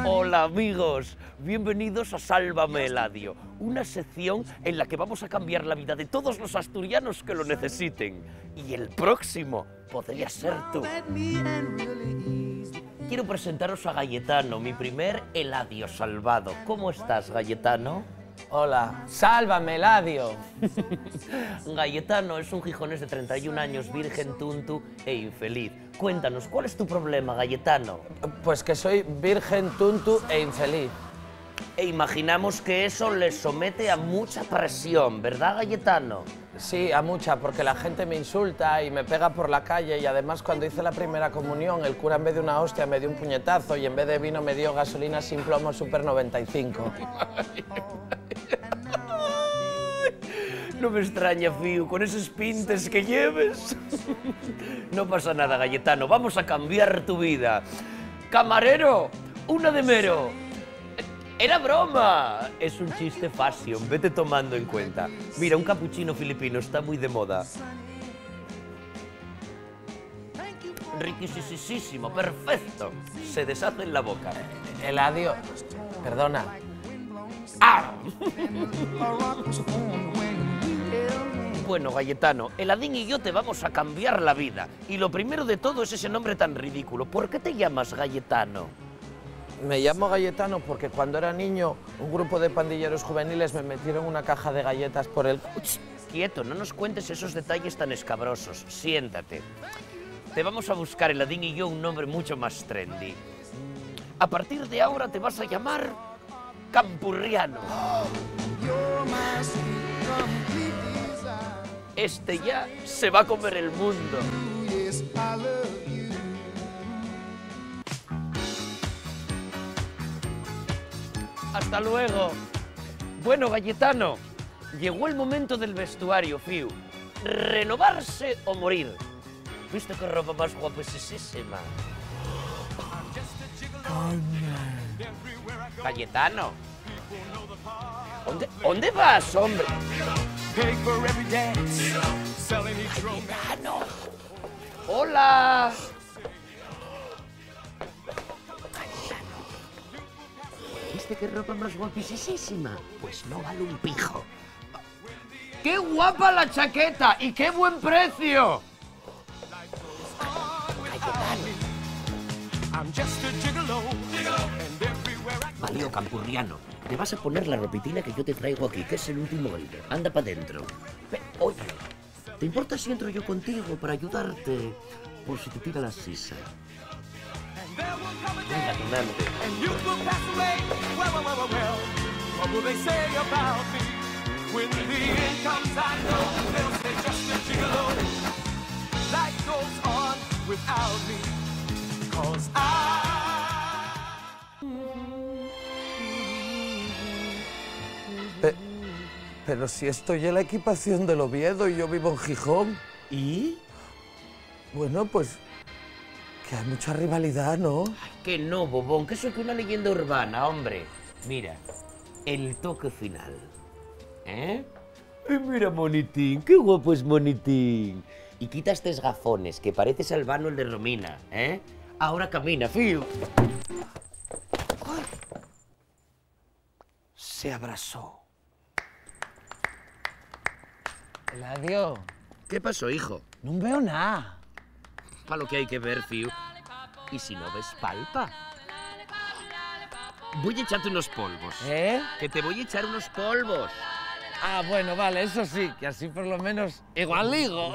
Hola amigos, bienvenidos a Sálvame Eladio, una sección en la que vamos a cambiar la vida de todos los asturianos que lo necesiten. Y el próximo podría ser tú. Quiero presentaros a Gayetano, mi primer Eladio salvado. ¿Cómo estás, Gayetano? Hola, sálvame, Eladio. Gayetano es un gijonés de 31 años, virgen, tuntu e infeliz. Cuéntanos, ¿cuál es tu problema, Gayetano? Pues que soy virgen, tuntu e infeliz. E imaginamos que eso le somete a mucha presión, ¿verdad, Gayetano? Sí, a mucha, porque la gente me insulta y me pega por la calle y además cuando hice la primera comunión el cura en vez de una hostia me dio un puñetazo y en vez de vino me dio gasolina sin plomo Super 95. No me extraña, Fiu, con esos pintes que lleves. No pasa nada, Gayetano, vamos a cambiar tu vida. Camarero, una de mero. Era broma. Es un chiste fashion, vete tomando en cuenta. Mira, un capuchino filipino está muy de moda. Riquisísimo, perfecto. Se deshace en la boca. Eladio, perdona. ¡Ah! Bueno, Gayetano, Eladín y yo te vamos a cambiar la vida. Y lo primero de todo es ese nombre tan ridículo. ¿Por qué te llamas Gayetano? Me llamo Gayetano porque cuando era niño un grupo de pandilleros juveniles me metieron una caja de galletas por el... Quieto, no nos cuentes esos detalles tan escabrosos. Siéntate. Te vamos a buscar, Eladín y yo, un nombre mucho más trendy. A partir de ahora te vas a llamar Campurriano. Este ya se va a comer el mundo. Hasta luego. Bueno, Gayetano, llegó el momento del vestuario, Fiu. ¿Renovarse o morir? ¿Viste qué ropa más guapísima? Gayetano. ¿Dónde vas, hombre? Gayetano. Hola. ¿Viste qué ropa más guapísima? Pues no vale un pijo. ¡Qué guapa la chaqueta! ¡Y qué buen precio! Valió, Campurriano. Te vas a poner la ropitina que yo te traigo aquí, que es el último golpe. Anda para adentro. Oye, ¿te importa si entro yo contigo para ayudarte? Por si te tira la sisa. Venga, tunante. Pero si estoy en la equipación del Oviedo y yo vivo en Gijón. ¿Y? Bueno, pues que hay mucha rivalidad, ¿no? Ay, que no, bobón, que eso es una leyenda urbana, hombre. Mira, el toque final. ¿Eh? Mira, Monitín, qué guapo es Monitín. Y quita estos gafones, que pareces Albano el de Romina, ¿eh? Ahora camina, Fiu. Ay. Se abrazó. Eladio. ¿Qué pasó, hijo? No veo nada. Para lo que hay que ver, Fiu. Y si no ves, palpa. Voy a echarte unos polvos. ¿Eh? Que te voy a echar unos polvos. Ah, bueno, vale, eso sí, que así por lo menos igual ligo.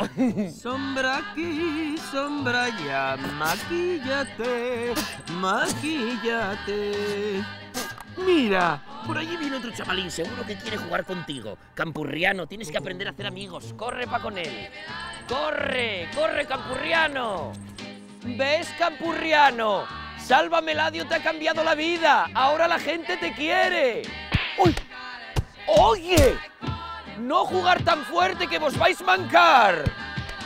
Sombra aquí, sombra allá, maquíllate, maquíllate. Mira, por allí viene otro chavalín, seguro que quiere jugar contigo. Campurriano, tienes que aprender a hacer amigos. Corre pa' con él. ¡Corre! ¡Corre, Campurriano! ¿Ves, Campurriano? Sálvame Eladio te ha cambiado la vida. Ahora la gente te quiere. ¡Uy! ¡Oye! No jugar tan fuerte que vos vais mancar.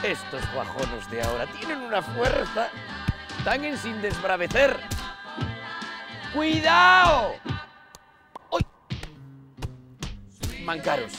Estos guajonos de ahora tienen una fuerza tan en sin desbravecer. ¡Cuidado! ¡Uy! Mancaros.